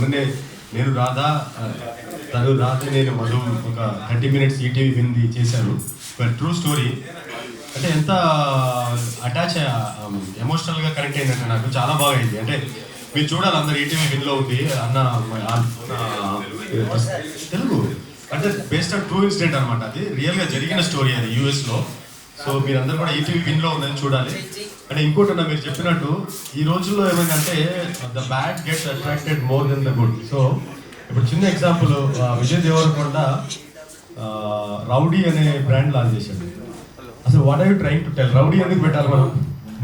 పొద్దున్నే నేను రాధా తను రాధే నేను మధు ఒక 30 minutes ఈటీవీ వింది చేశాను. True story. అంటే ఎంత అటాచ్ ఎమోషనల్గా కనెక్ట్ అయిందంటే నాకు చాలా బాగా అయింది. అంటే మీరు చూడాలి, అందరు ఈటీవీ విన్లో ఉంది అన్న తెలుగు అంటే బేస్డ్ ఆన్ ట్రూ ఇన్సిడెంట్ అనమాట. అది రియల్గా జరిగిన స్టోరీ, అది యూఎస్లో. సో మీరందరూ కూడా ఈటీవీ విన్లో ఉందని చూడాలి. అంటే ఇంకోటి అన్న, మీరు చెప్పినట్టు ఈ రోజుల్లో ఏమైందంటే the bad gets attracted more than the good. So ఇప్పుడు చిన్న ఎగ్జాంపుల్, విజయ్ దేవరకొండ రౌడీ అనే బ్రాండ్ లాంచ్ చేశాడు. అసలు what are you trying to tell? Rowdy ఎందుకు పెట్టాలి? మనం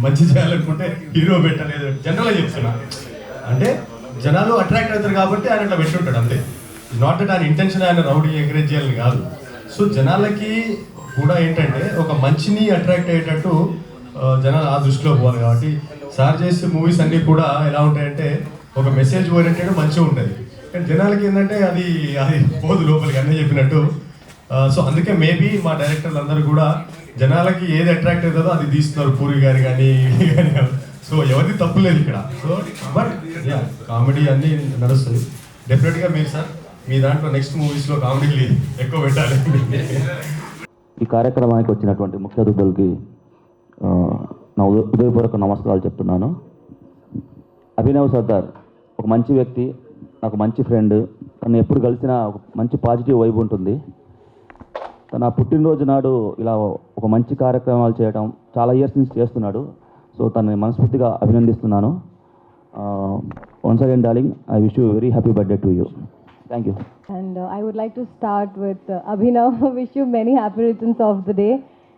మంచి చేయాలనుకుంటే హీరో పెట్టలేదు. జనరల్గా చెప్తున్నా, అంటే జనాలు అట్రాక్ట్ అవుతారు కాబట్టి ఆయన అట్లా పెట్టుంటాడు అంతే. నాట్ దట్ ఆయన ఇంటెన్షన్ ఆయన రౌడీ ఎంకరేజ్ చేయాలని కాదు. సో జనాలకి కూడా ఏంటంటే ఒక మంచిని అట్రాక్ట్ అయ్యేటట్టు జనాలు ఆ దృష్టిలో పోవాలి. కాబట్టి సార్ చేసే మూవీస్ అన్నీ కూడా ఎలా ఉంటాయంటే ఒక మెసేజ్ ఓరియంటెడ్ మంచిగా ఉంటుంది. కానీ జనాలకి ఏంటంటే అది పోదు లోపలికి, అన్నీ చెప్పినట్టు. సో అందుకే మేబీ మా డైరెక్టర్లు అందరూ కూడా జనాలకి ఏది అట్రాక్ట్ అవుతుందో అది తీస్తున్నారు. పూరి గారు కానీ సో ఎవరిది తప్పు లేదు ఇక్కడ. సో బట్ యా, కామెడీ అన్నీ నడుస్తుంది డెఫినెట్గా. మీరు సార్ మీ దాంట్లో నెక్స్ట్ మూవీస్లో కామెడీ ఎక్కువ పెట్టాలి. ఈ కార్యక్రమానికి వచ్చినటువంటి ముఖ్య అతిథులకి నా హృదయపూర్వక నమస్కారాలు చెప్తున్నాను. అభినవ్ సర్దార్ ఒక మంచి వ్యక్తి, నాకు మంచి ఫ్రెండ్. తను ఎప్పుడు కలిసినా ఒక మంచి పాజిటివ్ వైబ్ ఉంటుంది. తన పుట్టినరోజు నాడు ఇలా ఒక మంచి కార్యక్రమాలు చేయడం చాలా ఇయర్స్ నుంచి చేస్తున్నాడు. సో తనని మనస్ఫూర్తిగా అభినందిస్తున్నాను. Once again darling, I wish you very happy birthday to you. Thank you. And I would like to start with Abhinav. Wish you many happy returns of the day.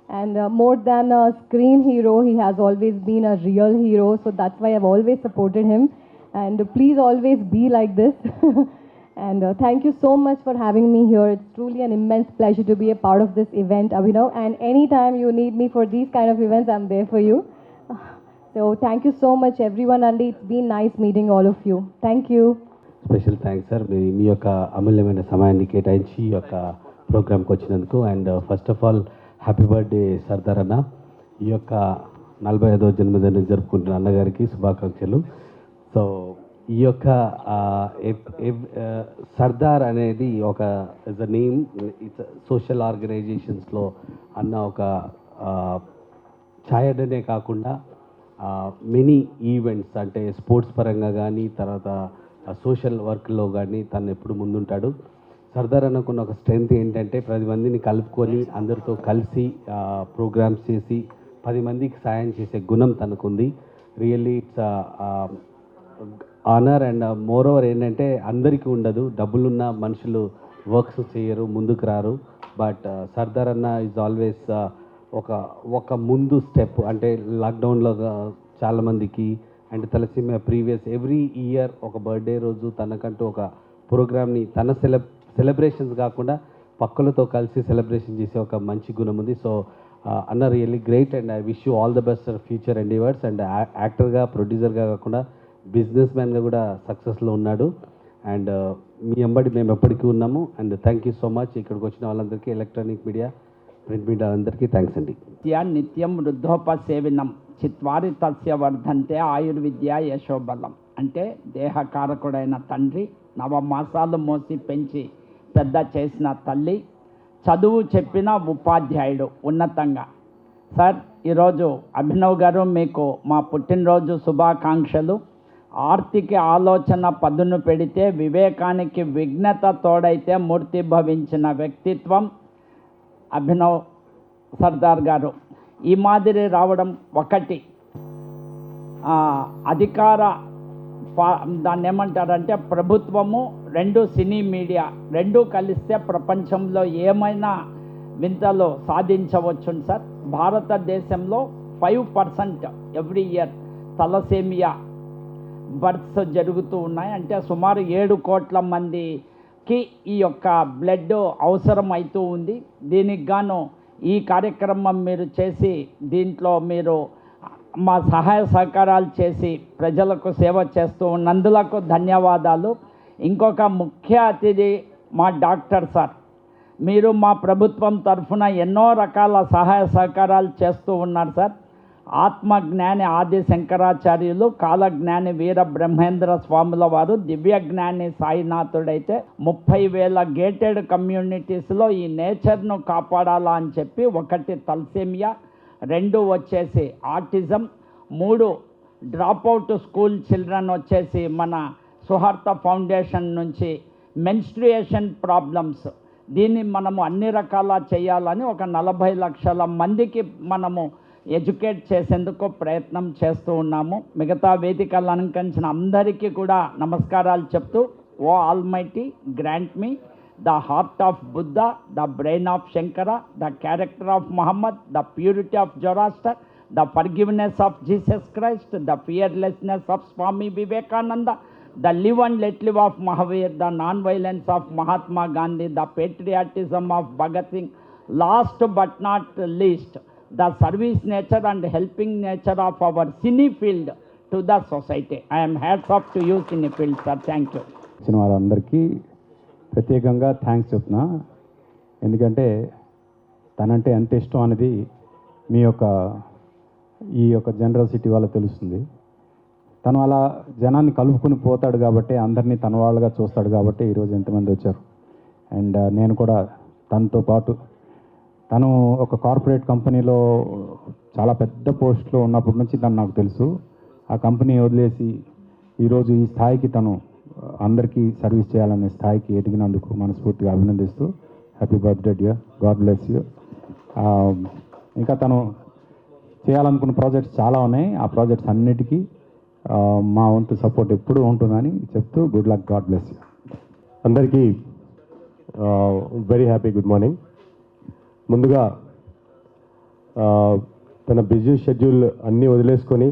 And more than a screen hero, he has always been a real hero. So that's why I've always supported him. And please always be like this. And thank you so much for having me here. It's truly an immense pleasure to be a part of this event, Abhinav. And anytime you need me for these kind of events, I'm there for you. So thank you so much, everyone. And it's been nice meeting all of you. Thank you. Special thanks sir, మీ యొక్క అమూల్యమైన సమయాన్ని కేటాయించి ఈ యొక్క ప్రోగ్రామ్కి వచ్చినందుకు. And first of all happy birthday Sardar అన్న. ఈ యొక్క 45వ జన్మదినం జరుపుకుంటున్న అన్నగారికి శుభాకాంక్షలు. సో ఈ యొక్క సర్దార్ అనేది ఒక is a name, it's social ఆర్గనైజేషన్స్లో అన్న ఒక ఛాయడనే కాకుండా మెనీ ఈవెంట్స్ అంటే స్పోర్ట్స్ పరంగా కానీ తర్వాత సోషల్ వర్క్లో కానీ తను ఎప్పుడు ముందుంటాడు. సర్దార్ అనుకున్న ఒక స్ట్రెంగ్త్ ఏంటంటే 10 మందిని కలుపుకొని అందరితో కలిసి ప్రోగ్రామ్స్ చేసి 10 మందికి సాయం చేసే గుణం తనకుంది. Really it's honour. And moreover ఏంటంటే అందరికీ ఉండదు, డబ్బులున్న మనుషులు వర్క్స్ చేయరు, ముందుకు రారు. బట్ సర్దార్ అన్న ఈజ్ ఆల్వేస్ ఒక ముందు స్టెప్. అంటే లాక్డౌన్లో చాలామందికి and thalassaemia previous every year ఒక బర్త్డే రోజు తనకంటూ ఒక ప్రోగ్రామ్ని తన సెలబ్రేషన్స్ కాకుండా పక్కలతో కలిసి సెలబ్రేషన్ చేసే ఒక మంచి గుణం ఉంది. సో అన్న really great. And I wish you all the best for future endeavours. And యాక్టర్గా ప్రొడ్యూసర్గా కాకుండా బిజినెస్ మ్యాన్గా కూడా సక్సెస్లో ఉన్నాడు. అండ్ మీ వెంబడి మేము ఎప్పటికీ ఉన్నాము. And thank you so much. ఇక్కడికి వచ్చిన వాళ్ళందరికీ, ఎలక్ట్రానిక్ మీడియా, ప్రింట్ మీడియా అందరికీ థ్యాంక్స్ అండి. నిత్యం వృద్ధోపసేవినం చిత్వారి తస్య వర్ధంతే ఆయుర్విద్య యశోబలం. అంటే దేహకారకుడైన తండ్రి, 9 మాసాలు మోసి పెంచి పెద్ద చేసిన తల్లి, చదువు చెప్పిన ఉపాధ్యాయుడు ఉన్నతంగా. సార్, ఈరోజు అభినవ్ గారు మీకు మా పుట్టినరోజు శుభాకాంక్షలు. ఆర్తిక ఆలోచన పదును పెడితే వివేకానికి విఘ్నత తోడైతే మూర్తి భవించిన వ్యక్తిత్వం అభినవ్ సర్దార్ గారు. ఈ మాదిరి రావడం ఒకటి, అధికార దాన్ని ఏమంటారంటే ప్రభుత్వము, 2 సినీ మీడియా 2 కలిస్తే ప్రపంచంలో ఏమైనా వింతలు సాధించవచ్చు సార్. భారతదేశంలో 5% ఎవ్రీ ఇయర్ తలసేమియా బర్త్స్ జరుగుతూ ఉన్నాయి. అంటే సుమారు 7 కోట్ల మందికి ఈ యొక్క బ్లడ్ అవసరం అవుతూ ఉంది. దీనికి గాను ఈ కార్యక్రమం మీరు చేసి దీంట్లో మీరు మా సహాయ సహకారాలు చేసి ప్రజలకు సేవ చేస్తూ ఉన్నందులకు ధన్యవాదాలు. ఇంకొక ముఖ్య అతిథి మా డాక్టర్ సార్. మీరు మా ప్రభుత్వం తరఫున ఎన్నో రకాల సహాయ సహకారాలు చేస్తూ ఉన్నారు సార్. ఆత్మజ్ఞాని ఆది శంకరాచార్యులు, కాలజ్ఞాని వీర బ్రహ్మేంద్ర స్వాముల వారు, దివ్యజ్ఞాని సాయినాథుడైతే 30,000 గేటెడ్ కమ్యూనిటీస్లో ఈ నేచర్ను కాపాడాలా అని చెప్పి, 1 తలసేమియా, 2 వచ్చేసి ఆటిజం, 3 డ్రాప్అవుట్ స్కూల్ చిల్డ్రన్ వచ్చేసి మన సుహార్త ఫౌండేషన్ నుంచి మెన్స్ట్రుయేషన్ ప్రాబ్లమ్స్, దీన్ని మనము అన్ని రకాల చేయాలని ఒక 40 లక్షల మందికి మనము ఎడ్యుకేట్ చేసేందుకు ప్రయత్నం చేస్తూ ఉన్నాము. మిగతా వేదికలు అలంకరించిన అందరికీ కూడా నమస్కారాలు చెప్తూ, O almighty grant me the heart of Buddha, the brain of Shankara, the character of Muhammad, the purity of Zoroaster, the forgiveness of Jesus Christ, the fearlessness of Swami Vivekananda, the live and let live of Mahavir, the non-violence of Mahatma Gandhi, the patriotism of Bhagat Singh, last but not least, the service nature and helping nature of our cine field to the society. I am hats off to you, cine field, sir. Thank you. వచ్చిన వారందరికీ ప్రత్యేకంగా thanks చెప్తున్నా. ఎందుకంటే తనంటే ఎంత ఇష్టం అనేది మీ యొక్క ఈ యొక్క జనరల్ వల్ల తెలుస్తుంది. తను అలా జనాన్ని కలుపుకొని పోతాడు కాబట్టి, అందరినీ తన వాళ్ళగా చూస్తాడు కాబట్టి ఈరోజు ఎంతమంది వచ్చారు. అండ్ నేను కూడా తనతో పాటు, తను ఒక కార్పొరేట్ కంపెనీలో చాలా పెద్ద పోస్ట్లో ఉన్నప్పటి నుంచి తను నాకు తెలుసు. ఆ కంపెనీ వదిలేసి ఈరోజు ఈ స్థాయికి తను అందరికీ సర్వీస్ చేయాలనే స్థాయికి ఎదిగినందుకు మనస్ఫూర్తిగా అభినందిస్తూ happy birthday dear, God bless you. ఇంకా తను చేయాలనుకున్న ప్రాజెక్ట్స్ చాలా ఉన్నాయి. ఆ ప్రాజెక్ట్స్ అన్నిటికీ మా వంతు సపోర్ట్ ఎప్పుడూ ఉంటుందని చెప్తూ good luck, God bless you. అందరికీ వెరీ హ్యాపీ గుడ్ మార్నింగ్. ముందుగా తన బిజీ షెడ్యూల్ అన్నీ వదిలేసుకొని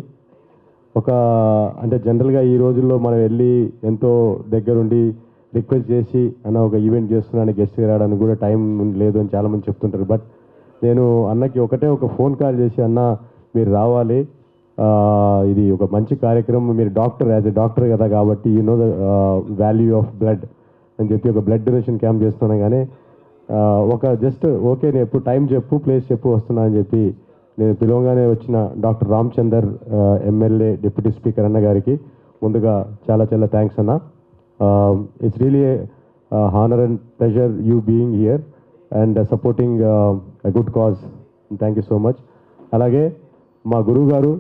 అంటే జనరల్గా ఈ రోజుల్లో మనం వెళ్ళి ఎంతో దగ్గరుండి రిక్వెస్ట్ చేసి అన్న ఒక ఈవెంట్ చేస్తున్నాను గెస్ట్గా రావడానికి కూడా టైం లేదు అని చాలామంది చెప్తుంటారు. బట్ నేను అన్నకి ఒక ఫోన్ కాల్ చేసి, అన్న మీరు రావాలి, ఇది ఒక మంచి కార్యక్రమం, మీరు డాక్టర్, యాజ్ ఎ డాక్టర్ కదా కాబట్టి you know the value of blood అని చెప్పి ఒక బ్లడ్ డొనేషన్ క్యాంప్ చేస్తున్నాను. కానీ జస్ట్ ఓకే, నేను ఎప్పుడు టైం చెప్పు, ప్లేస్ చెప్పు, వస్తున్నా అని చెప్పి నేను పిలవగానే వచ్చిన doctor Ramachander MLA, deputy speaker అన్న గారికి ముందుగా చాలా చాలా థ్యాంక్స్ అన్న. It's really honour and pleasure you being here and supporting a good cause. Thank you so much. అలాగే మా గురువు గారు,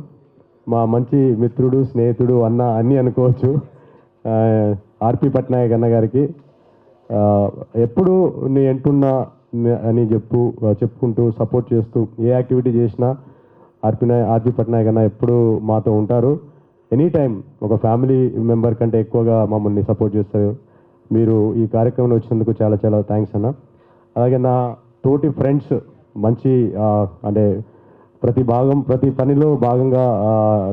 మా మంచి మిత్రుడు, స్నేహితుడు, అన్న అన్నీ అనుకోవచ్చు, ఆర్పి పట్నాయక్ అన్న గారికి ఎప్పుడు నీ ఎంటున్నా అని చెప్పుకుంటూ సపోర్ట్ చేస్తూ ఏ యాక్టివిటీ చేసినా ఆర్పి పట్నాయక్ అన్న ఎప్పుడు మాతో ఉంటారు. ఎనీ టైం ఒక ఫ్యామిలీ మెంబర్ కంటే ఎక్కువగా మమ్మల్ని సపోర్ట్ చేస్తారు. మీరు ఈ కార్యక్రమంలో వచ్చినందుకు చాలా చాలా థ్యాంక్స్ అన్న. అలాగే నా తోటి ఫ్రెండ్స్, మంచి అంటే ప్రతి పనిలో భాగంగా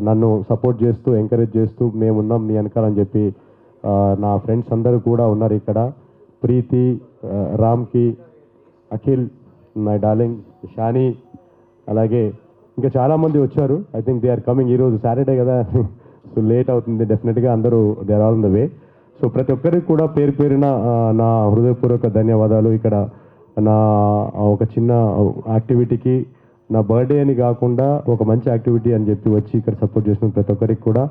నన్ను సపోర్ట్ చేస్తూ, ఎంకరేజ్ చేస్తూ మేమున్నాం నీ వెనకాలని చెప్పి నా ఫ్రెండ్స్ అందరూ కూడా ఉన్నారు ఇక్కడ. ప్రీతి, రామ్కి, అఖిల్, మై డార్లింగ్ షానీ, అలాగే ఇంకా చాలామంది వచ్చారు. I think they are coming. ఈరోజు సాటర్డే కదా, సో లేట్ అవుతుంది. డెఫినెట్గా అందరూ they are all in the way. So ప్రతి ఒక్కరికి కూడా పేరు పేరున నా హృదయపూర్వక ధన్యవాదాలు. ఇక్కడ నా ఒక చిన్న యాక్టివిటీకి, నా బర్త్డే అని కాకుండా ఒక మంచి యాక్టివిటీ అని చెప్పి వచ్చి ఇక్కడ సపోర్ట్ చేసిన ప్రతి ఒక్కరికి కూడా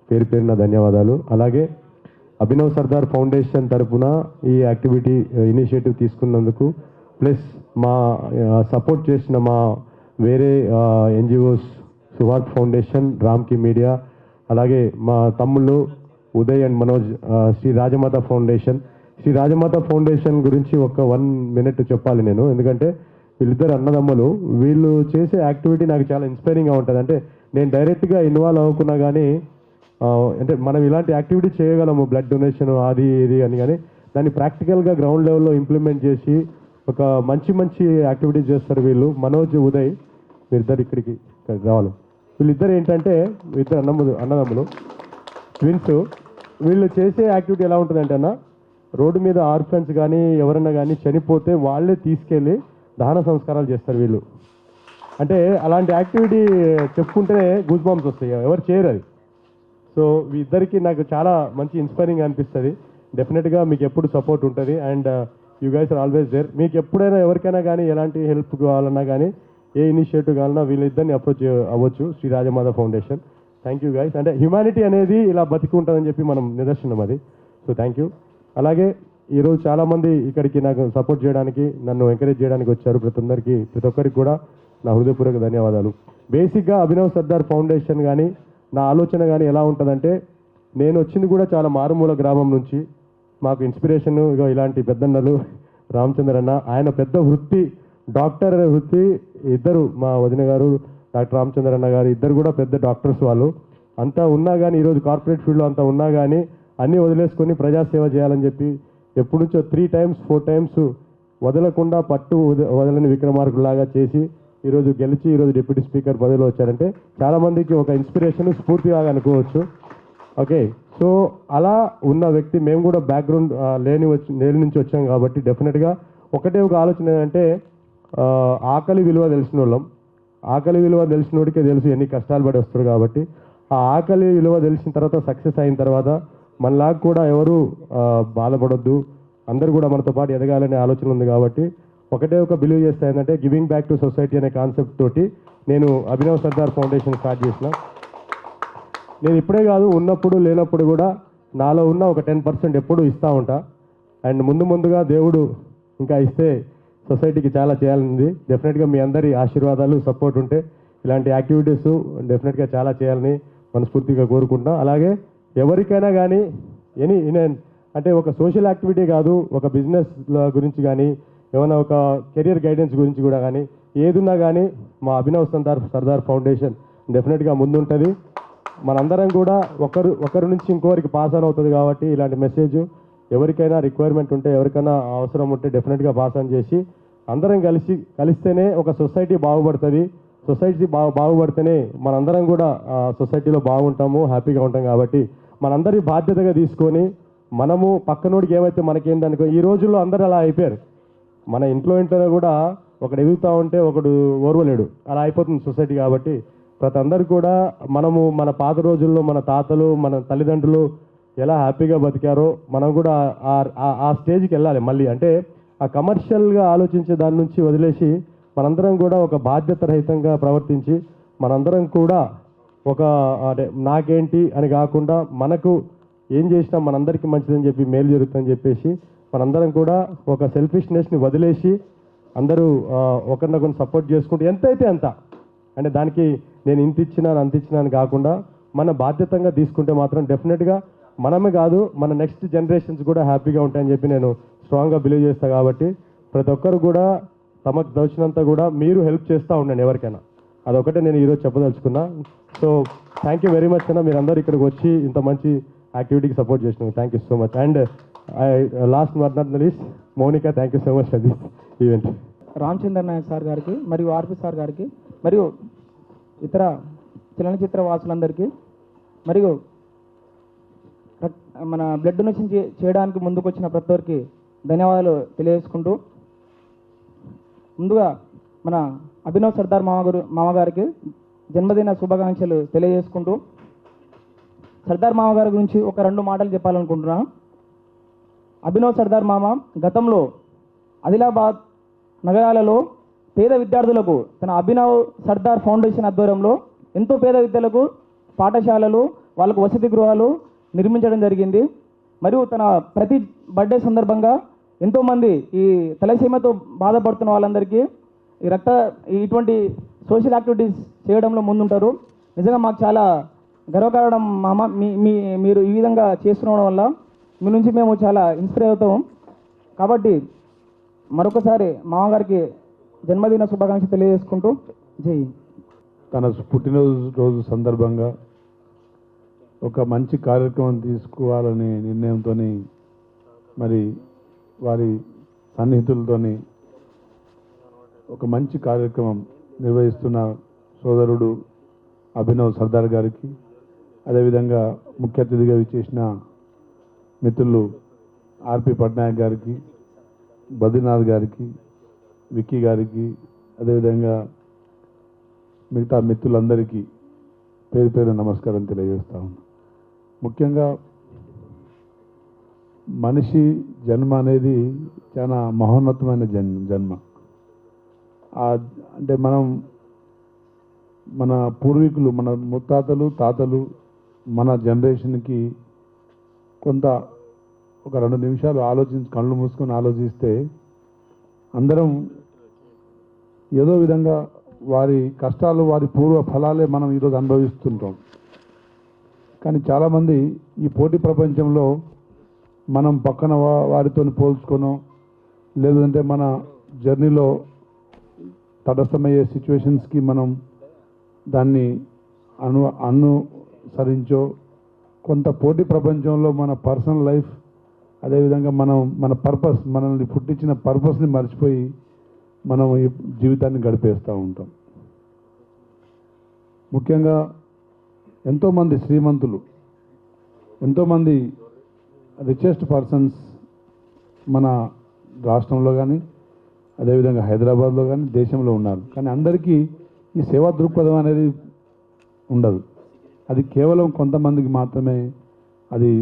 పేరు పేరున ధన్యవాదాలు. అలాగే అభినవ్ సర్దార్ ఫౌండేషన్ తరఫున ఈ యాక్టివిటీ ఇనిషియేటివ్ తీసుకున్నందుకు, ప్లస్ మా సపోర్ట్ చేసిన మా వేరే ఎన్జిఓస్, సుహార్త్ ఫౌండేషన్, రామ్కి మీడియా, అలాగే మా తమ్ముళ్ళు ఉదయ్ అండ్ మనోజ్, శ్రీ రాజమాత ఫౌండేషన్ గురించి ఒక 1 minute చెప్పాలి నేను. ఎందుకంటే వీళ్ళిద్దరు అన్నదమ్ములు, వీళ్ళు చేసే యాక్టివిటీ నాకు చాలా ఇన్స్పైరింగ్గా ఉంటుంది. అంటే నేను డైరెక్ట్గా ఇన్వాల్వ్ అవ్వకున్నా కానీ, అంటే మనం ఇలాంటి యాక్టివిటీ చేయగలము, బ్లడ్ డొనేషన్ అది ఇది అని, కానీ దాన్ని ప్రాక్టికల్గా గ్రౌండ్ లెవెల్లో ఇంప్లిమెంట్ చేసి ఒక మంచి యాక్టివిటీస్ చేస్తారు వీళ్ళు. మనోజ్, ఉదయ్, వీరిద్దరు ఇక్కడికి రావాలి. వీళ్ళిద్దరు ఏంటంటే ఇద్దరు అన్నదమ్ములు, ట్విన్స్. వీళ్ళు చేసే యాక్టివిటీ ఎలా ఉంటుందంటే అన్న, రోడ్డు మీద ఆర్ఫన్స్ కానీ ఎవరన్నా కానీ చనిపోతే వాళ్ళే తీసుకెళ్ళి దహన సంస్కారాలు చేస్తారు వీళ్ళు. అంటే అలాంటి యాక్టివిటీ చెప్పుకుంటేనే గూస్ బాంబ్స్ వస్తాయి, ఎవరు చేయరు అది. సో మీ ఇద్దరికి నాకు చాలా మంచి ఇన్స్పైరింగ్ అనిపిస్తుంది. డెఫినెట్గా మీకు ఎప్పుడు సపోర్ట్ ఉంటుంది and you guys are always there. మీకు ఎప్పుడైనా ఎవరికైనా కానీ ఎలాంటి హెల్ప్ కావాలన్నా కానీ ఏ ఇనిషియేటివ్ కావాలన్నా వీళ్ళిద్దరిని అప్రోచ్ అవ్వచ్చు, Shri Rajmata foundation. Thank you guys. అంటే హ్యుమానిటీ అనేది ఇలా బతికి ఉంటుందని చెప్పి మనం నిదర్శనం అది. So thank you. అలాగే ఈరోజు చాలామంది ఇక్కడికి నాకు సపోర్ట్ చేయడానికి, నన్ను ఎంకరేజ్ చేయడానికి వచ్చారు. ప్రతి ఒక్కరికి కూడా నా హృదయపూర్వక ధన్యవాదాలు. బేసిక్గా అభినవ్ సర్దార్ ఫౌండేషన్ కానీ నా ఆలోచన కానీ ఎలా ఉంటుందంటే, నేను వచ్చింది కూడా చాలా మారుమూల గ్రామం నుంచి. మాకు ఇన్స్పిరేషన్ ఇగో ఇలాంటి పెద్దన్నలు రామచంద్ర అన్న, ఆయన పెద్ద వృత్తి డాక్టర్ అనే వృత్తి. ఇద్దరు మా వదిన గారు డాక్టర్ రామచంద్ర అన్న గారు ఇద్దరు కూడా పెద్ద డాక్టర్స్. వాళ్ళు అంతా ఉన్నా కానీ ఈరోజు కార్పొరేట్ ఫీల్డ్లో అంతా ఉన్నా కానీ అన్నీ వదిలేసుకొని ప్రజాసేవ చేయాలని చెప్పి ఎప్పటి నుంచో 3 times 4 times వదలకుండా పట్టు వదలని విక్రమార్కులాగా చేసి ఈరోజు గెలిచి ఈరోజు డిప్యూటీ స్పీకర్ పదవిలో వచ్చారంటే చాలామందికి ఒక ఇన్స్పిరేషన్, స్ఫూర్తిగా అనుకోవచ్చు. ఓకే, సో అలా ఉన్న వ్యక్తి. మేము కూడా బ్యాక్గ్రౌండ్ లేని నుంచి వచ్చాం కాబట్టి డెఫినెట్గా ఒకటే ఒక ఆలోచన ఏంటంటే, ఆకలి విలువ తెలిసిన వాళ్ళం. ఆకలి విలువ తెలిసినోడికే తెలుసు ఎన్ని కష్టాలు పడి వస్తారు కాబట్టి, ఆ ఆకలి విలువ తెలిసిన తర్వాత సక్సెస్ అయిన తర్వాత మనలాగా కూడా ఎవరు బాధపడొద్దు, అందరూ కూడా మనతో పాటు ఎదగాలనే ఆలోచన ఉంది కాబట్టి ఒకటే ఒక బిలీవ్ చేస్తా ఏంటంటే గివింగ్ బ్యాక్ టు సొసైటీ అనే కాన్సెప్ట్ తోటి నేను అభినవ్ సర్దార్ ఫౌండేషన్ స్టార్ట్ చేసిన. నేను ఇప్పుడే కాదు, ఉన్నప్పుడు లేనప్పుడు కూడా నాలో ఉన్న ఒక 10% ఎప్పుడూ ఇస్తూ ఉంటా. అండ్ ముందుగా దేవుడు ఇంకా ఇస్తే సొసైటీకి చాలా చేయాలని. డెఫినెట్గా మీ అందరి ఆశీర్వాదాలు, సపోర్ట్ ఉంటే ఇలాంటి యాక్టివిటీస్ డెఫినెట్గా చాలా చేయాలని మనస్ఫూర్తిగా కోరుకుంటున్నాం. అలాగే ఎవరికైనా కానీ అంటే ఒక సోషల్ యాక్టివిటీ కాదు, ఒక బిజినెస్ గురించి కానీ ఏమైనా ఒక కెరియర్ గైడెన్స్ గురించి కూడా కానీ ఏదున్నా కానీ మా అభినవ్ సర్దార్ ఫౌండేషన్ డెఫినెట్గా ముందుంటుంది. మనందరం కూడా ఒకరి నుంచి ఇంకోరికి పాస్ ఆన్ అవుతుంది కాబట్టి ఇలాంటి మెసేజ్ ఎవరికైనా రిక్వైర్మెంట్ ఉంటే, ఎవరికైనా అవసరం ఉంటే డెఫినెట్గా పాస్ ఆన్ చేసి అందరం కలిస్తేనే ఒక సొసైటీ బాగుపడుతుంది. సొసైటీ బాగుపడితేనే మనందరం కూడా సొసైటీలో బాగుంటాము, హ్యాపీగా ఉంటాం. కాబట్టి మనందరి బాధ్యతగా తీసుకొని మనము పక్కనోడికి ఏమైతే మనకేందనుకో, ఈ రోజుల్లో అందరూ అలా అయిపోయారు. మన ఇంట్లోనే కూడా ఒకడు ఎదుగుతూ ఉంటే ఒకడు ఓర్వలేడు, అలా అయిపోతుంది సొసైటీ. కాబట్టి ప్రతి అందరు కూడా మనము మన పాత రోజుల్లో మన తాతలు మన తల్లిదండ్రులు ఎలా హ్యాపీగా బతికారో మనం కూడా ఆ స్టేజ్కి వెళ్ళాలి మళ్ళీ. అంటే ఆ కమర్షియల్గా ఆలోచించే దాని నుంచి వదిలేసి మనందరం కూడా ఒక బాధ్యత రహితంగా ప్రవర్తించి మనందరం కూడా ఒక అంటే నాకేంటి అని కాకుండా మనకు ఏం చేసినా మనందరికీ మంచిదని చెప్పి మేలు జరుగుతుందని చెప్పేసి మనందరం కూడా ఒక సెల్ఫిష్నెస్ని వదిలేసి అందరూ ఒకరినొకరిని సపోర్ట్ చేసుకుంటూ ఎంతైతే అంత, అంటే దానికి నేను ఇంత ఇచ్చినా అంత ఇచ్చినా అని కాకుండా మన బాధ్యతంగా తీసుకుంటే మాత్రం డెఫినెట్గా మనమే కాదు మన నెక్స్ట్ జనరేషన్స్ కూడా హ్యాపీగా ఉంటాయని చెప్పి నేను స్ట్రాంగ్గా బిలీవ్ చేస్తాను. కాబట్టి ప్రతి ఒక్కరు కూడా తమకు దోచినంత కూడా మీరు హెల్ప్ చేస్తూ ఉండండి ఎవరికైనా. అదొకటే నేను ఈరోజు చెప్పదలుచుకున్నా. So thank you very much కన్నా మీరు అందరూ ఇక్కడికి వచ్చి ఇంత మంచి యాక్టివిటీకి సపోర్ట్ చేసినారు. Thank you so much. And last but not least Mounika, thank you so much for this event. Ramachandra Naik sir గారికి మరియు ఆర్పి సార్ గారికి మరియు ఇతర చలనచిత్ర వాసులందరికీ మరియు మన బ్లడ్ డొనేషన్ చేయడానికి ముందుకు వచ్చిన ప్రతి ఒక్కరికి ధన్యవాదాలు తెలియజేసుకుంటూ, ముందుగా మన అభినవ్ సర్దార్ మామగారికి జన్మదిన శుభాకాంక్షలు తెలియజేసుకుంటూ, సర్దార్ మామగారి గురించి ఒక 2 మాటలు చెప్పాలనుకుంటున్నాను. అభినవ్ సర్దార్ మామ గతంలో ఆదిలాబాద్ నగరాలలో పేద విద్యార్థులకు తన అభినవ్ సర్దార్ ఫౌండేషన్ ఆధ్వర్యంలో ఎంతో పేద విద్యలకు పాఠశాలలు, వాళ్ళకు వసతి గృహాలు నిర్మించడం జరిగింది. మరియు తన ప్రతి బర్త్డే సందర్భంగా ఎంతోమంది ఈ తలసీమతో బాధపడుతున్న వాళ్ళందరికీ ఇటువంటి సోషల్ యాక్టివిటీస్ చేయడంలో ముందుంటారు. నిజంగా మాకు చాలా గర్వకారణం మామ. మీరు ఈ విధంగా చేస్తుండడం వల్ల మీ నుంచి మేము చాలా ఇన్స్పైర్ అవుతాము. కాబట్టి మరొకసారి మామగారికి జన్మదిన శుభాకాంక్షలు తెలియజేసుకుంటూ జై. తన పుట్టినరోజు సందర్భంగా ఒక మంచి కార్యక్రమం తీసుకోవాలనే నిర్ణయంతో మరి వారి సన్నిహితులతోని ఒక మంచి కార్యక్రమం నిర్వహిస్తున్న సోదరుడు అభినవ్ సర్దార్ గారికి, అదేవిధంగా ముఖ్య అతిథిగా విచ్చేసిన మిత్రులు ఆర్పి పట్నాయక్ గారికి, బద్రీనాథ్ గారికి, విక్కీ గారికి, అదేవిధంగా మిగతా మిత్రులందరికీ పేరు పేరు నమస్కారం తెలియజేస్తా ఉన్నాను. ముఖ్యంగా మనిషి జన్మ అనేది చాలా మహోన్నతమైన జన్మ. అంటే మన పూర్వీకులు, మన ముత్తాతలు, తాతలు, మన జనరేషన్కి కొంత ఒక 2 నిమిషాలు కళ్ళు మూసుకొని ఆలోచిస్తే అందరం ఏదో విధంగా వారి కష్టాలు, వారి పూర్వ ఫలాలే మనం ఈరోజు అనుభవిస్తుంటాం. కానీ చాలామంది ఈ పోటీ ప్రపంచంలో మనం పక్కన వారితో పోల్చుకోనో, లేదంటే మన జర్నీలో తటస్థమయ్యే సిచ్యువేషన్స్కి మనం దాన్ని అనుసరించో కొంత పోటీ ప్రపంచంలో మన పర్సనల్ లైఫ్, అదేవిధంగా మన పర్పస్, మనల్ని పుట్టించిన పర్పస్ని మర్చిపోయి మనం ఈ జీవితాన్ని గడిపేస్తూ ఉంటాం. ముఖ్యంగా ఎంతోమంది శ్రీమంతులు, ఎంతోమంది రిచెస్ట్ పర్సన్స్ మన రాష్ట్రంలో కానీ, అదేవిధంగా హైదరాబాద్లో కానీ, దేశంలో ఉన్నారు. కానీ అందరికీ ఈ సేవా దృక్పథం అనేది ఉండదు. అది కేవలం కొంతమందికి మాత్రమే. అది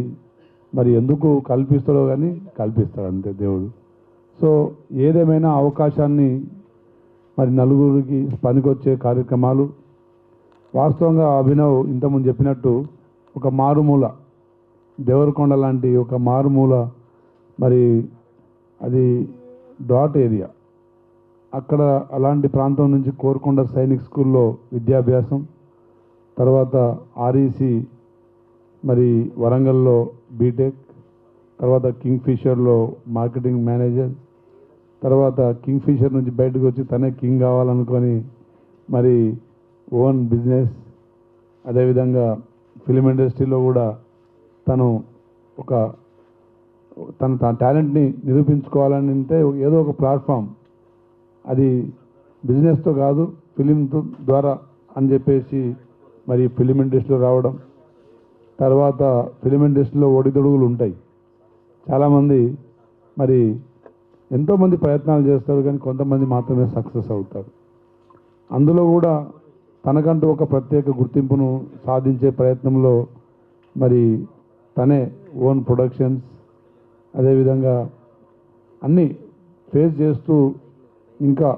మరి ఎందుకు కల్పిస్తాడో కానీ కల్పిస్తాడు అంతే దేవుడు. సో ఏదేమైనా అవకాశాన్ని మరి నలుగురికి పనికొచ్చే కార్యక్రమాలు వాస్తవంగా అభినవ్ ఇంతకుముందు చెప్పినట్టు ఒక మారుమూల దేవరకొండ లాంటి ఒక మారుమూల మరి అది డాట్ ఏరియా, అక్కడ అలాంటి ప్రాంతం నుంచి కోరుకొండ సైనిక్ స్కూల్లో విద్యాభ్యాసం, తర్వాత ఆర్ఈసి మరి వరంగల్లో బీటెక్, తర్వాత కింగ్ఫిషర్లో మార్కెటింగ్ మేనేజర్, తర్వాత కింగ్ఫిషర్ నుంచి బయటకు వచ్చి తనే కింగ్ కావాలనుకొని మరి ఓన్ బిజినెస్, అదేవిధంగా ఫిలిం ఇండస్ట్రీలో కూడా తను తన టాలెంట్ని నిరూపించుకోవాలని అంటే ఏదో ఒక ప్లాట్ఫామ్, అది బిజినెస్తో కాదు ఫిలిం ద్వారా అని చెప్పేసి మరి ఫిలిం ఇండస్ట్రీలో రావడం. తర్వాత ఫిలిం ఇండస్ట్రీలో ఒడిదొడుగులు ఉంటాయి. చాలామంది మరి ఎంతోమంది ప్రయత్నాలు చేస్తారు, కానీ కొంతమంది మాత్రమే సక్సెస్ అవుతారు. అందులో కూడా తనకంటూ ఒక ప్రత్యేక గుర్తింపును సాధించే ప్రయత్నంలో మరి తనే ఓన్ ప్రొడక్షన్స్, అదేవిధంగా అన్నీ ఫేస్ చేస్తూ ఇంకా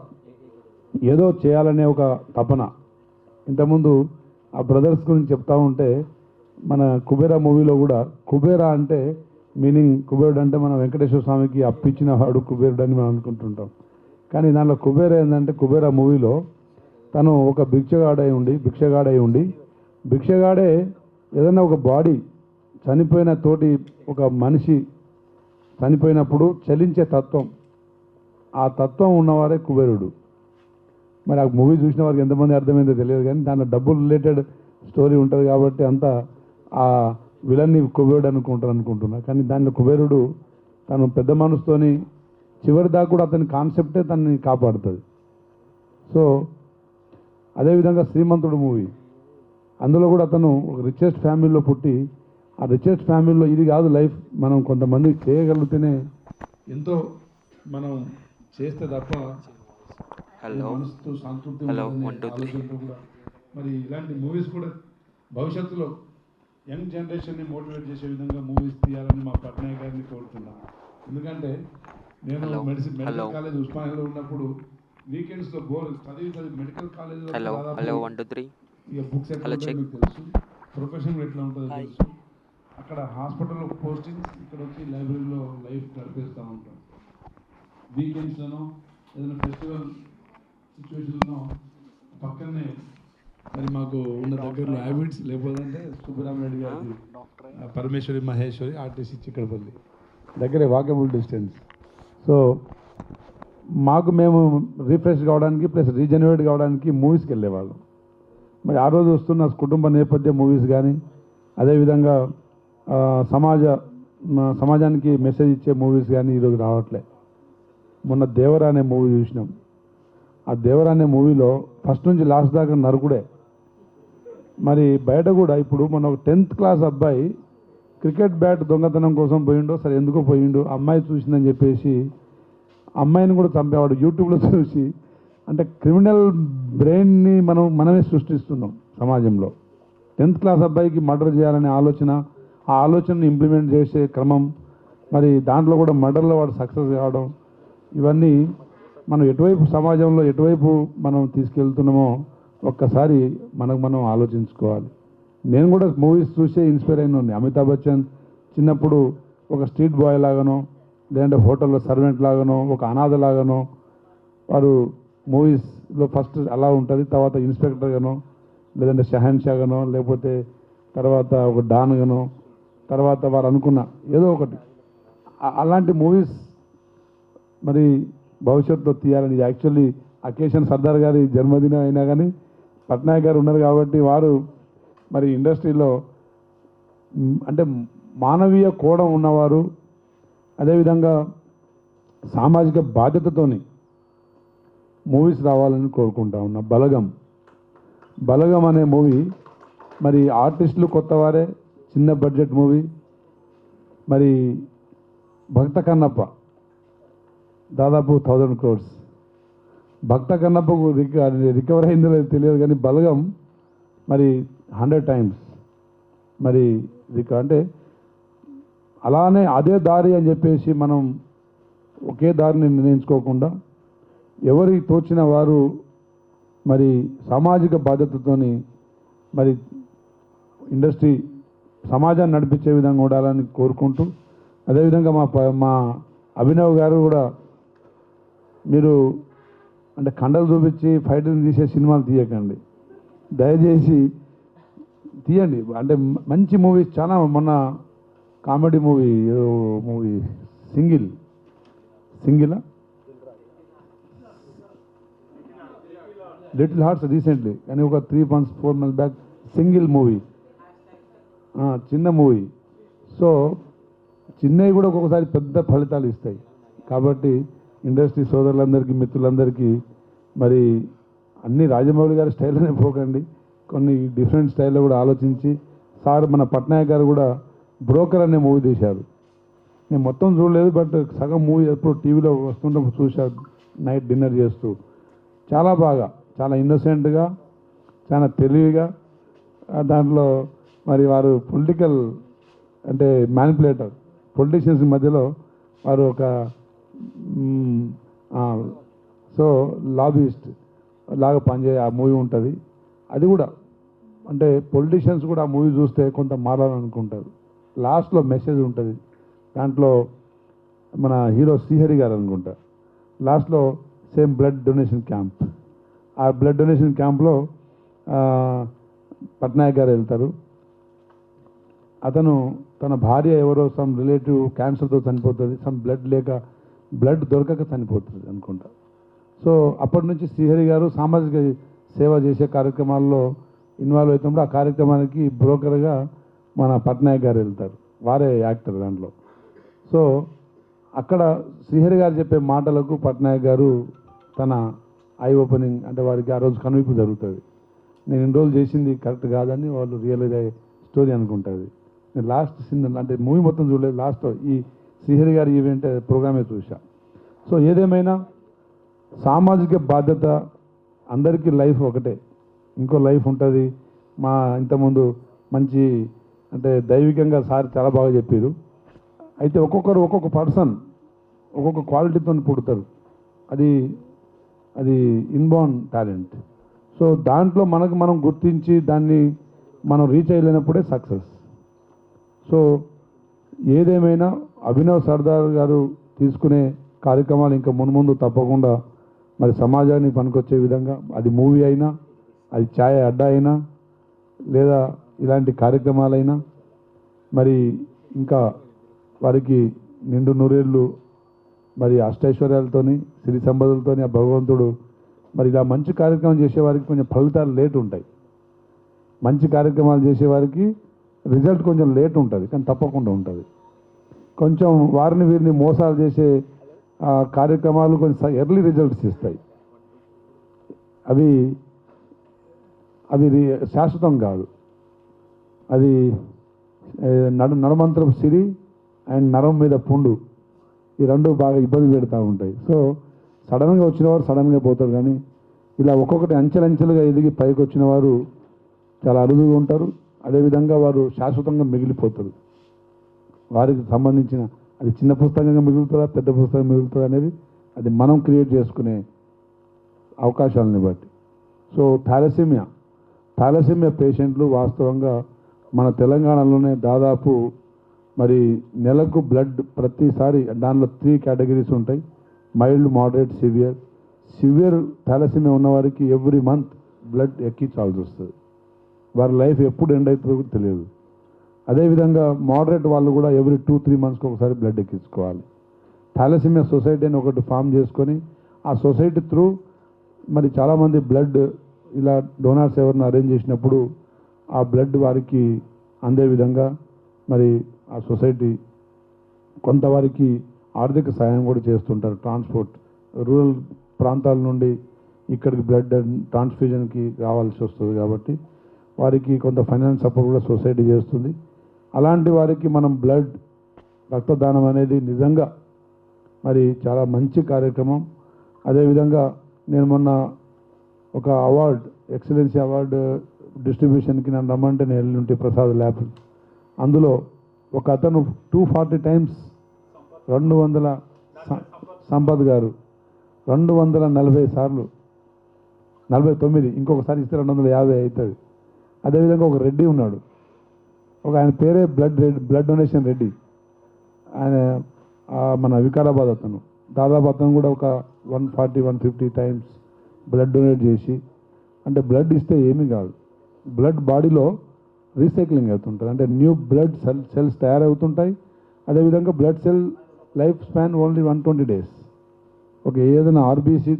ఏదో చేయాలనే ఒక తపన. ఇంతకుముందు ఆ బ్రదర్స్ గురించి చెప్తా ఉంటే మన కుబేరా మూవీలో కూడా కుబేరా అంటే మీనింగ్, కుబేరుడు అంటే మన వెంకటేశ్వర స్వామికి అప్పిచ్చిన వాడు కుబేరుడు అని మనం అనుకుంటుంటాం. కానీ దానిలో కుబేరా ఏంటంటే కుబేరా మూవీలో తను ఒక భిక్షగాడై ఉండి భిక్షగాడే ఏదైనా ఒక బాడీ చనిపోయిన తోటి ఒక మనిషి చనిపోయినప్పుడు చలించే తత్వం, ఆ తత్వం ఉన్నవారే కుబేరుడు. మరి ఆ మూవీ చూసిన వారికి ఎంతమంది అర్థమైందో తెలియదు, కానీ దాంట్లో డబ్బులు రిలేటెడ్ స్టోరీ ఉంటుంది కాబట్టి అంతా ఆ విలన్ని కుబేరుడు అనుకుంటున్నా. కానీ దానిలో కుబేరుడు తను పెద్ద మనసుతోని చివరి దాకా కూడా అతని కాన్సెప్టే తనని కాపాడుతుంది. సో అదేవిధంగా శ్రీమంతుడు మూవీ, అందులో కూడా అతను ఒక రిచెస్ట్ ఫ్యామిలీలో పుట్టి, ఆ రిచెస్ట్ ఫ్యామిలీలో ఇది కాదు లైఫ్, మనం కొంతమంది చేయగలిగితేనే ఎంతో మనం చేస్తే తప్ప మనసుతో సంతృప్తి ఆలోచనతో కూడా మరి ఇలాంటి మూవీస్ కూడా భవిష్యత్తులో యంగ్ జనరేషన్ని మోటివేట్ చేసే విధంగా మూవీస్ తీయాలని మా పట్నాయక్ గారిని కోరుతున్నాను. ఎందుకంటే నేను మెడికల్ కాలేజ్ ఉస్మానియాలో ఉన్నప్పుడు వీకెండ్స్లో చదివి మెడికల్ కాలేజ్ ఇక బుక్స్ ఎట్లా ఉంటాయో మీకు తెలుసు, ప్రొఫెషన్ ఎట్లా ఉంటుందో తెలుసు. అక్కడ హాస్పిటల్లో పోస్టింగ్స్, ఇక్కడ వచ్చి లైబ్రరీలో లైఫ్ గడిపేస్తూ ఉంటాం. వీకెండ్స్లోనో ఏదైనా ఫెస్టివల్ సిచ్యువేషన్లో పక్కనే మరి మాకు ఉన్న దగ్గరలో హ్యాబిట్స్, లేకపోతే సుబ్బరామరెడ్డి గారి పరమేశ్వరి మహేశ్వరి ఆర్టీసీ చిక్కడపల్లి దగ్గరే వాకబుల్ డిస్టెన్స్. సో మేము రిఫ్రెష్ కావడానికి ప్లస్ రీజనరేట్ కావడానికి మూవీస్కి వెళ్ళేవాళ్ళం. మరి ఆ రోజు వస్తున్న కుటుంబ నేపథ్య మూవీస్ కానీ, అదేవిధంగా సమాజానికి మెసేజ్ ఇచ్చే మూవీస్ కానీ ఈరోజు రావట్లే. మొన్న దేవరా అనే మూవీ చూసినాం. ఆ దేవరా అనే మూవీలో ఫస్ట్ నుంచి లాస్ట్ దాకా నరుకుడే. మరి బయట కూడా ఇప్పుడు మన ఒక 10th క్లాస్ అబ్బాయి క్రికెట్ బ్యాట్ దొంగతనం కోసం పోయిండో, సరే ఎందుకో పోయిండు, అమ్మాయి చూసిందని చెప్పేసి అమ్మాయిని కూడా చంపేవాడు యూట్యూబ్లో చూసి. అంటే క్రిమినల్ బ్రెయిన్ని మనమే సృష్టిస్తున్నాం సమాజంలో. 10th క్లాస్ అబ్బాయికి మర్డర్ చేయాలనే ఆలోచన, ఆ ఆలోచనను ఇంప్లిమెంట్ చేసే క్రమం, మరి దాంట్లో కూడా మర్డర్లో వాడు సక్సెస్ కావడం, ఇవన్నీ మనం ఎటువైపు సమాజంలో ఎటువైపు మనం తీసుకెళ్తున్నామో ఒక్కసారి మనం ఆలోచించుకోవాలి. నేను కూడా మూవీస్ చూసే ఇన్స్పైర్ అయిన అమితాబ్ బచ్చన్ చిన్నప్పుడు ఒక స్ట్రీట్ బాయ్ లాగానో లేదంటే హోటల్లో సర్వెంట్ లాగానో ఒక అనాథ లాగానో వారు మూవీస్లో ఫస్ట్ అలా ఉంటుంది, తర్వాత ఇన్స్పెక్టర్గానో లేదంటే షహన్షాగానో లేకపోతే తర్వాత ఒక డాన్గానో తర్వాత వారు అనుకున్న ఏదో ఒకటి అలాంటి మూవీస్ మరి భవిష్యత్తులో తీయాలని. యాక్చువల్లీ అకేషన్ సర్దార్ గారి జన్మదినం అయినా కానీ పట్నాయక్ గారు ఉన్నారు కాబట్టి వారు మరి ఇండస్ట్రీలో అంటే మానవీయ కోణం ఉన్నవారు, అదేవిధంగా సామాజిక బాధ్యతతోని మూవీస్ రావాలని కోరుకుంటా ఉన్నా. బలగం అనే మూవీ మరి ఆర్టిస్టులు కొత్తవారే, చిన్న బడ్జెట్ మూవీ. మరి భక్త కన్నప్ప దాదాపు 1000 crores. భక్త కన్నప్పకు రికవర్ అయిందో లేదో తెలియదు కానీ బలగం మరి 100 times మరి అంటే అలానే అదే దారి అని చెప్పేసి మనం ఒకే దారిని నిర్ణయించుకోకుండా ఎవరికి తోచిన వారు మరి సామాజిక బాధ్యతతోని మరి ఇండస్ట్రీ సమాజాన్ని నడిపించే విధంగా ఉండాలని కోరుకుంటూ, అదేవిధంగా మా అభినవ్ గారు కూడా మీరు అంటే కండలు చూపించి ఫైటింగ్ తీసే సినిమాలు తీయకండి, దయచేసి తీయండి. అంటే మంచి మూవీస్ చాలా, మొన్న comedy movie single little hearts recently కానీ ఒక 3 months 4 months back single movie, చిన్న మూవీ. సో చిన్నవి కూడా ఒక్కొక్కసారి పెద్ద ఫలితాలు ఇస్తాయి. కాబట్టి ఇండస్ట్రీ సోదరులందరికీ మిత్రులందరికీ మరి అన్ని రాజమౌళి గారి స్టైల్లోనే పోకండి, కొన్ని డిఫరెంట్ స్టైల్లో కూడా ఆలోచించి. సార్ మన పట్నాయక్ గారు కూడా బ్రోకర్ అనే మూవీ తీశారు. నేను మొత్తం చూడలేదు, బట్ సగం మూవీ ఎప్పుడు టీవీలో వస్తుంటే చూశారు నైట్ డిన్నర్ చేస్తూ. చాలా బాగా, చాలా ఇన్నోసెంట్గా, చాలా తెలివిగా. దాంట్లో మరి వారు పొలిటికల్ అంటే మ్యానిపులేటర్, పొలిటీషియన్స్ మధ్యలో వారు ఒక సో లాబీయిస్ట్ లాగా పనిచేయ ఆ మూవీ ఉంటుంది. అది కూడా అంటే పొలిటీషియన్స్ కూడా ఆ మూవీ చూస్తే కొంత మారాలనుకుంటారు. లాస్ట్లో మెసేజ్ ఉంటుంది. దాంట్లో మన హీరో శ్రీహరి గారు అనుకుంటా లాస్ట్లో సేమ్ బ్లడ్ డొనేషన్ క్యాంప్, ఆ బ్లడ్ డొనేషన్ క్యాంప్లో పట్నాయక్ గారు వెళ్తారు. అతను తన భార్య ఎవరో సమ్ రిలేటివ్ క్యాన్సర్తో చనిపోతుంది, సమ్ బ్లడ్ దొరకక చనిపోతుంది అనుకుంటా. సో అప్పటి నుంచి శ్రీహరి గారు సామాజిక సేవ చేసే కార్యక్రమాల్లో ఇన్వాల్వ్ అవుతున్నప్పుడు ఆ కార్యక్రమానికి బ్రోకర్గా మన పట్నాయక్ గారు వెళ్తారు, వారే యాక్టర్ దాంట్లో. సో అక్కడ శ్రీహరి గారు చెప్పే మాటలకు పట్నాయక్ గారు తన ఐ ఓపెనింగ్ అంటే వారికి ఆ రోజు కనువిప్పు జరుగుతుంది. నేను ఇన్ని రోజులు చేసింది కరెక్ట్ కాదని వాళ్ళు రియలైజ్ అయ్యే స్టోరీ అనుకుంటుంది. నేను లాస్ట్ సీన్ అంటే మూవీ మొత్తం చూడలేదు, లాస్ట్లో ఈ శ్రీహరి గారి ఈవెంట్ ప్రోగ్రామే చూసా. సో ఏదేమైనా సామాజిక బాధ్యత, అందరికీ లైఫ్ ఒకటే, ఇంకో లైఫ్ ఉంటుంది. మా ఇంతకుముందు మంచి అంటే దైవికంగా సార్ చాలా బాగా చెప్పారు. అయితే ఒక్కొక్కరు ఒక్కొక్క పర్సన్ ఒక్కొక్క క్వాలిటీతో పుడతారు, అది ఇన్బార్న్ టాలెంట్. సో దాంట్లో మనం గుర్తించి దాన్ని మనం రీచ్ అయ్యలేనప్పుడే సక్సెస్. సో ఏదేమైనా అభినవ్ సర్దార్ గారు తీసుకునే కార్యక్రమాలు ఇంకా మున్ముందు తప్పకుండా మరి సమాజానికి పనికొచ్చే విధంగా, అది మూవీ అయినా, అది ఛాయ్ అడ్డా అయినా, లేదా ఇలాంటి కార్యక్రమాలైనా మరి ఇంకా వారికి నిండు నూరేళ్ళు మరి అష్టైశ్వర్యాలతోని సిరి సంపదలతోని ఆ భగవంతుడు మరి ఇలా మంచి కార్యక్రమం చేసేవారికి కొంచెం ఫలితాలు లేట్ ఉంటాయి. మంచి కార్యక్రమాలు చేసేవారికి రిజల్ట్ కొంచెం లేట్ ఉంటుంది, కానీ తప్పకుండా ఉంటుంది. కొంచెం వారిని వీరిని మోసాలు చేసే కార్యక్రమాలు కొంచెం ఎర్లీ రిజల్ట్స్ ఇస్తాయి. అవి శాశ్వతం కాదు. అది నడమంత్రం సిరి అండ్ నరం మీద పుండు, ఈ రెండు బాగా ఇబ్బంది పెడతా ఉంటాయి. సో సడన్గా వచ్చిన వారు సడన్గా పోతారు, కానీ ఇలా ఒక్కొక్కటి అంచెలంచెలుగా ఎదిగి పైకి వచ్చిన వారు చాలా అరుదుగా ఉంటారు. అదేవిధంగా వారు శాశ్వతంగా మిగిలిపోతారు. వారికి సంబంధించిన అది చిన్న పుస్తకంగా మిగులుతుందా పెద్ద పుస్తకం మిగులుతుందా అనేది అది మనం క్రియేట్ చేసుకునే అవకాశాలని బట్టి. సో థాలసీమియా పేషెంట్లు వాస్తవంగా మన తెలంగాణలోనే దాదాపు మరి నెలకు బ్లడ్ ప్రతిసారి దానిలో 3 కేటగిరీస్ ఉంటాయి, మైల్డ్, మోడరేట్, సివియర్ థాలసీమియా ఉన్నవారికి ఎవ్రీ మంత్ బ్లడ్ ఎక్కించాల్సి వస్తుంది. వారి లైఫ్ ఎప్పుడు ఎండ్ అవుతుందో కూడా తెలియదు. అదేవిధంగా మోడరేట్ వాళ్ళు కూడా ఎవ్రీ 2-3 మంత్స్కి ఒకసారి బ్లడ్ ఎక్కించుకోవాలి. థాలసీమియా సొసైటీ అని ఒకటి ఫామ్ చేసుకొని ఆ సొసైటీ త్రూ మరి చాలామంది బ్లడ్ ఇలా డోనార్స్ ఎవరిని అరేంజ్ చేసినప్పుడు ఆ బ్లడ్ వారికి అందే విధంగా మరి ఆ సొసైటీ కొంతవారికి ఆర్థిక సాయం కూడా చేస్తుంటారు. ట్రాన్స్పోర్ట్ రూరల్ ప్రాంతాల నుండి ఇక్కడికి బ్లడ్ ట్రాన్స్ఫ్యూజన్కి రావాల్సి వస్తుంది కాబట్టి వారికి కొంత ఫైనాన్స్ సపోర్ట్ కూడా సొసైటీ చేస్తుంది. అలాంటి వారికి మనం బ్లడ్ రక్తదానం అనేది నిజంగా మరి చాలా మంచి కార్యక్రమం. అదేవిధంగా నేను మొన్న ఒక అవార్డ్, ఎక్సలెన్సీ అవార్డు డిస్ట్రిబ్యూషన్కి నన్ను రమ్మంటే నేను వెళ్ళి ప్రసాద్ ల్యాబ్, అందులో ఒక అతను 240 టైమ్స్ 200 సంపత్ గారు 240 సార్లు 49, ఇంకొకసారి ఇస్తే 250 అవుతుంది. అదేవిధంగా ఒక రెడ్డి ఉన్నాడు, ఆయన పేరే బ్లడ్ డొనేషన్ రెడ్డి, ఆయన మన వికారాబాద్ అతను, దాదాపు అతను కూడా ఒక 140-150 టైమ్స్ బ్లడ్ డొనేట్ చేసి, అంటే బ్లడ్ ఇస్తే ఏమీ కాదు, బ్లడ్ బాడీలో రీసైక్లింగ్ అవుతుంటుంది, అంటే న్యూ బ్లడ్ సెల్స్ తయారవుతుంటాయి. అదేవిధంగా blood cell life span only 120 days. ఒక ఏదైనా ఆర్బీసీ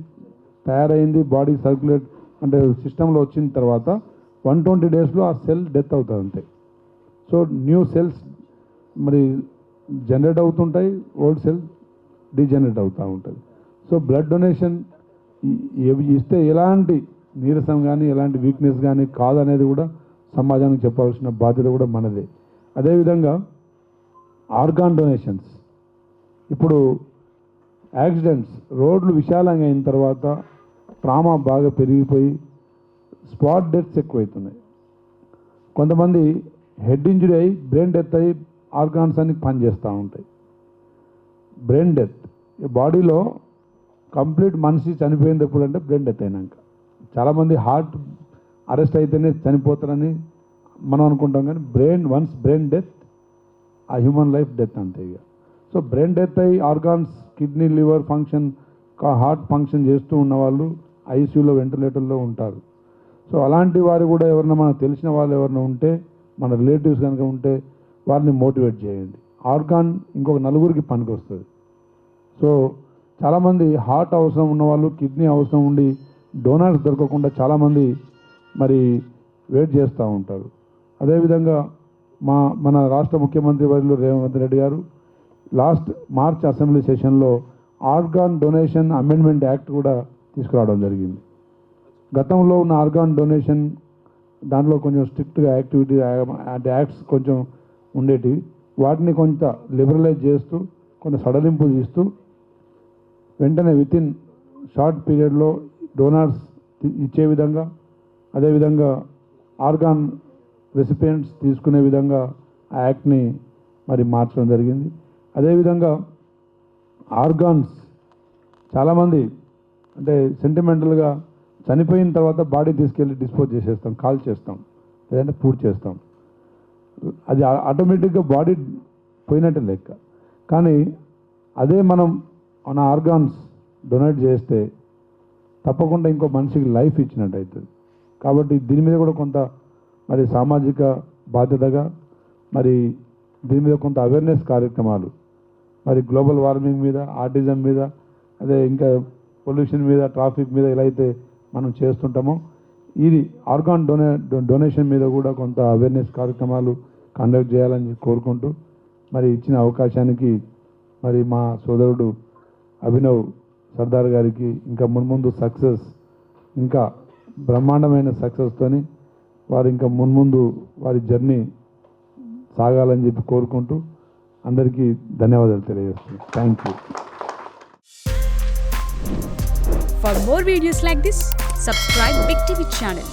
తయారైంది బాడీ సర్క్యులేట్ అంటే సిస్టంలో వచ్చిన తర్వాత 120 daysలో ఆ సెల్ డెత్ అవుతుంది అంతే. సో న్యూ సెల్స్ మరి జనరేట్ అవుతుంటాయి, ఓల్డ్ సెల్ డీజనరేట్ అవుతూ ఉంటుంది. సో బ్లడ్ డొనేషన్ ఇస్తే ఎలాంటి నీరసం కానీ ఎలాంటి వీక్నెస్ కానీ కాదనేది కూడా సమాజానికి చెప్పాల్సిన బాధ్యత కూడా మనదే. అదేవిధంగా ఆర్గాన్ డొనేషన్స్, ఇప్పుడు యాక్సిడెంట్స్, రోడ్లు విశాలంగా అయిన తర్వాత ట్రామా బాగా పెరిగిపోయి స్పాట్ డెత్స్ ఎక్కువవుతున్నాయి. కొంతమంది హెడ్ ఇంజరీ అయ్యి బ్రెయిన్ డెత్ అయ్యి ఆర్గాన్స్ అన్ని పనిచేస్తూ ఉంటాయి. బ్రెయిన్ డెత్ బాడీలో కంప్లీట్ మనిషి చనిపోయింది ఎప్పుడంటే బ్రెయిన్ డెత్ అయినాక. చాలామంది హార్ట్ అరెస్ట్ అయితేనే చనిపోతారని మనం అనుకుంటాం, కానీ వన్స్ బ్రెయిన్ డెత్ ఆ హ్యూమన్ లైఫ్ డెత్ అంతే ఇక. సో బ్రెయిన్ డెత్ అయ్యి organs, kidney, liver function, heart function చేస్తూ ఉన్నవాళ్ళు ఐసీయూలో వెంటిలేటర్లో ఉంటారు. సో అలాంటి వారు కూడా ఎవరైనా మనకు తెలిసిన వాళ్ళు ఎవరైనా ఉంటే, మన రిలేటివ్స్ కనుక ఉంటే వారిని మోటివేట్ చేయండి. ఆర్గాన్ ఇంకొక 4గురికి పనికి వస్తుంది. సో చాలామంది హార్ట్ అవసరం ఉన్నవాళ్ళు, కిడ్నీ అవసరం ఉండి డోనర్స్ దొరకకుండా చాలామంది మరి వెయిట్ చేస్తూ ఉంటారు. అదేవిధంగా మన రాష్ట్ర ముఖ్యమంత్రి వర్యులు రేవంత్ రెడ్డి గారు లాస్ట్ మార్చ్ అసెంబ్లీ సెషన్లో ఆర్గాన్ డొనేషన్ అమెండ్మెంట్ యాక్ట్ కూడా తీసుకురావడం జరిగింది. గతంలో ఉన్న ఆర్గాన్ డొనేషన్ దాంట్లో కొంచెం స్ట్రిక్ట్గా యాక్టివిటీ అంటే యాక్ట్స్ కొంచెం ఉండేటివి, వాటిని కొంత లిబరలైజ్ చేస్తూ కొంత సడలింపులు ఇస్తూ వెంటనే వితిన్ షార్ట్ పీరియడ్లో డోనార్స్ ఇచ్చే విధంగా, అదేవిధంగా ఆర్గాన్ రెసిపియెంట్స్ తీసుకునే విధంగా ఆ యాక్ట్ని మరి మార్చడం జరిగింది. అదేవిధంగా ఆర్గాన్స్ చాలామంది అంటే సెంటిమెంటల్గా చనిపోయిన తర్వాత బాడీ తీసుకెళ్ళి డిస్పోజ్ చేసేస్తాం, కాల్ చేస్తాం, లేదంటే పూర్తి చేస్తాం. అది ఆటోమేటిక్గా బాడీ పోయినట్టే లెక్క. కానీ అదే మనం మన ఆర్గాన్స్ డొనేట్ చేస్తే తప్పకుండా ఇంకో మనిషికి లైఫ్ ఇచ్చినట్టు అవుతుంది. కాబట్టి దీని మీద కూడా కొంత మరి సామాజిక బాధ్యతగా మరి దీని మీద కొంత అవేర్నెస్ కార్యక్రమాలు, మరి గ్లోబల్ వార్మింగ్ మీద, ఆర్టిజం మీద, అదే ఇంకా పొల్యూషన్ మీద, ట్రాఫిక్ మీద ఎలా అయితే మనం చేస్తుంటామో ఇది ఆర్గాన్ డొనేషన్ మీద కూడా కొంత అవేర్నెస్ కార్యక్రమాలు కండక్ట్ చేయాలని కోరుకుంటూ మరి ఇచ్చిన అవకాశానికి మరి మా సోదరుడు అభినవ్ సర్దార్ గారికి ఇంకా మున్ముందు సక్సెస్, ఇంకా బ్రహ్మాండమైన సక్సెస్తోని వారు ఇంకా మున్ముందు వారి జర్నీ సాగాలని చెప్పి కోరుకుంటూ అందరికీ ధన్యవాదాలు తెలియజేస్తున్నాను. Thank you. For more videos like this, subscribe Big TV channel.